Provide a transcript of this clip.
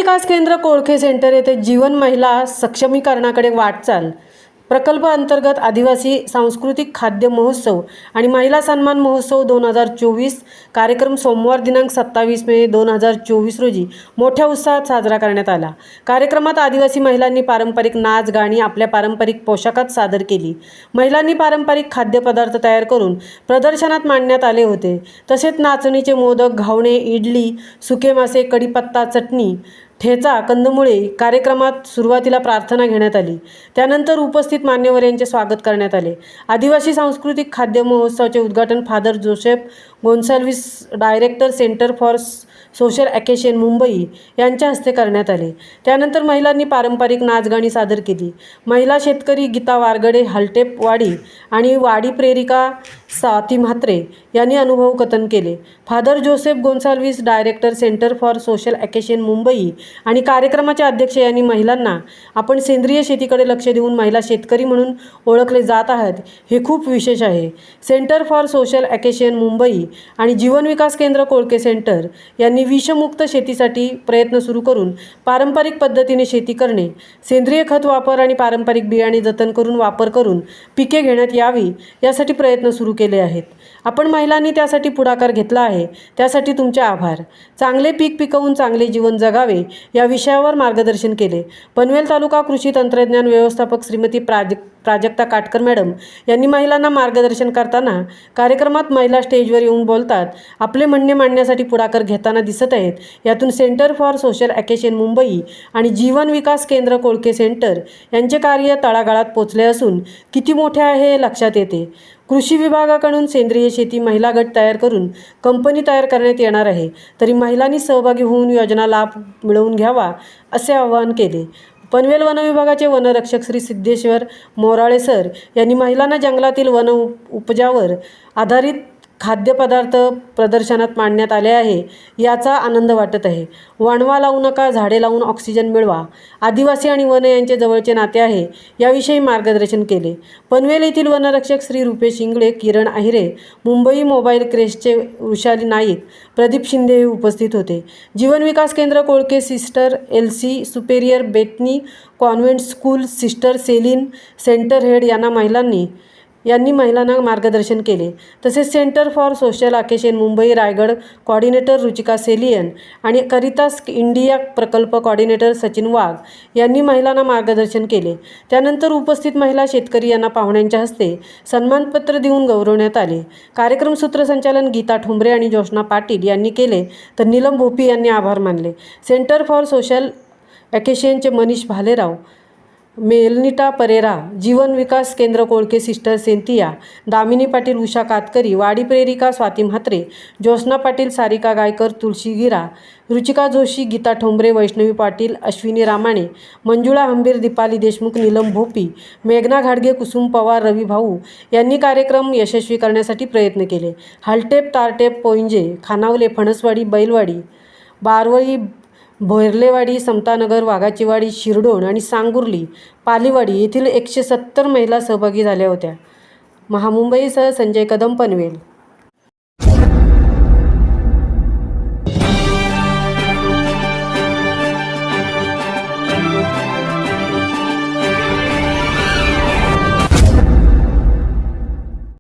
विकास Kendra कोळखे centre येथे जीवन महिला सक्षमीकरणाकडे वाटचाल प्रकल्प अंतर्गत आदिवासी सांस्कृतिक खाद्य महोत्सव आणि महिला सन्मान महोत्सव 2024 कार्यक्रम सोमवार दिनांक 27 मे 2024 रोजी मोठ्या उत्साहात साजरा करण्यात आला। कार्यक्रमात आदिवासी महिलांनी पारंपरिक नाच गाणी आपल्या पारंपरिक पोशाखात सादर केली। महिलांनी पारंपरिक खाद्यपदार्थ तयार करून प्रदर्शनात मांडण्यात आले होते। तसेच नाचणीचे मोदक, घावणे, इडली, सुके मासे, कढीपत्ता, चटणी, ठेचा, कंदमुळे। कार्यक्रमात सुरुवातीला प्रार्थना घेण्यात आली, त्यानंतर उपस्थित मान्यवरांचे स्वागत करण्यात आले। आदिवासी सांस्कृतिक खाद्य महोत्सवाचे उद्घाटन father Joseph Gonsalves, director centre for social action Mumbai यांच्या हस्ते करण्यात आले। त्यानंतर महिलांनी पारंपरिक नाचगाणी सादर केली। महिला शेतकरी गीता वारगडे, हलटेप वाडी आणि वाडी प्रेरिका स्वाती म्हात्रे यांनी अनुभव कथन केले। Father Joseph Gonsalves, director centre for social action Mumbai आणि कार्यक्रमाचे अध्यक्ष यांनी महिलांना आपण सेंद्रिय शेतीकडे लक्ष देऊन महिला शेतकरी म्हणून ओळखले जात आहात, हे खूप विशेष आहे। Centre for social action Mumbai आणि जीवन विकास केंद्र कोळखे सेंटर यांनी विषमुक्त शेतीसाठी प्रयत्न सुरू करून पारंपरिक पद्धतीने शेती करणे, सेंद्रिय खत वापर आणि पारंपरिक बियाणे जतन करून वापर करून पिके घेण्यात यावी यासाठी प्रयत्न सुरू केले आहेत। आपण महिलांनी त्यासाठी पुढाकार घेतला आहे, त्यासाठी तुमचे आभार। चांगले पीक पिकवून चांगले जीवन जगावे या विषयावर मार्गदर्शन केले। पनवेल तालुका कृषी तंत्रज्ञान व्यवस्थापक श्रीमती प्राजक्ता काटकर मॅडम यांनी महिलांना मार्गदर्शन करताना कार्यक्रमात महिला स्टेजवर येऊन बोलतात, आपले म्हणणे मांडण्यासाठी पुढाकार घेताना दिसत आहेत। यातून centre for social action Mumbai आणि जीवन विकास केंद्र कोळखे सेंटर यांचे कार्य तळागाळात पोचले असून किती मोठे आहे हे लक्षात येते। कृषी विभागाकडून सेंद्रिय शेती महिला गट तयार करून कंपनी तयार करण्यात येणार आहे, तरी महिलांनी सहभागी होऊन योजना लाभ मिळवून घ्यावा असे आवाहन केले। पनवेल वन विभागाचे वनरक्षक श्री सिद्धेश्वर मोराळे सर यांनी महिलांना जंगलातील वन उपजावर आधारित खाद्यपदार्थ प्रदर्शनात मांडण्यात आले आहे, याचा आनंद वाटत आहे। वणवा लावू नका, झाडे लावून ऑक्सिजन मिळवा, आदिवासी आणि वन यांचे जवळचे नाते आहे याविषयी मार्गदर्शन केले। पनवेल येथील वनरक्षक श्री रुपेश इंगळे, किरण आहिरे, मुंबई मोबाईल क्रेस्टचे वृषाली नाईक, प्रदीप शिंदे हे उपस्थित होते। Jeevan Vikas Kendra Kolkhe sister Elsy superior Bethany convent school sister Celine center head यांनी महिलांना मार्गदर्शन केले। तसेच center for social action Mumbai Raigad coordinator Ruchika सेलियन आणि करितास इंडिया प्रकल्प कॉर्डिनेटर सचिन वाघ यांनी महिलांना मार्गदर्शन केले। त्यानंतर उपस्थित महिला शेतकरी यांना पाहुण्यांच्या हस्ते सन्मानपत्र देऊन गौरवण्यात आले। कार्यक्रम सूत्रसंचालन गीता ठोंबरे आणि जोशना पाटील यांनी केले, तर नीलम भोपी यांनी आभार मानले। सेंटर फॉर सोशल ॲक्शनचे Manish Bhalerao, Melanita Pereira, Jeevan Vikas Kendra Kolkhe sister Cynthia, Damini Patil, Usha Katkari, वाडी प्रेरिका स्वाती म्हात्रे, जोशना पाटील, सारिका गायकर, तुळशी गिरा, रुचिका जोशी, गीता ठोंबरे, वैष्णवी पाटील, अश्विनी रामाणे, मंजुळा हंबीर, दीपाली देशमुख, नीलम भोपी, मेघना घाडगे, कुसुम पवार, रवी भाऊ यांनी कार्यक्रम यशस्वी करण्यासाठी प्रयत्न केले। हलटेप, तारटेप, पोंजे, खानावले, फणसवाडी, बैलवाडी, बारवळी, भोरलेवाडी, समतानगर, वाघाचीवाडी, शिरडोण आणि सांगुर्ली, पालीवाडी येथील 170 महिला सहभागी झाल्या होत्या। महामुंबईसह संजय कदम, पनवेल।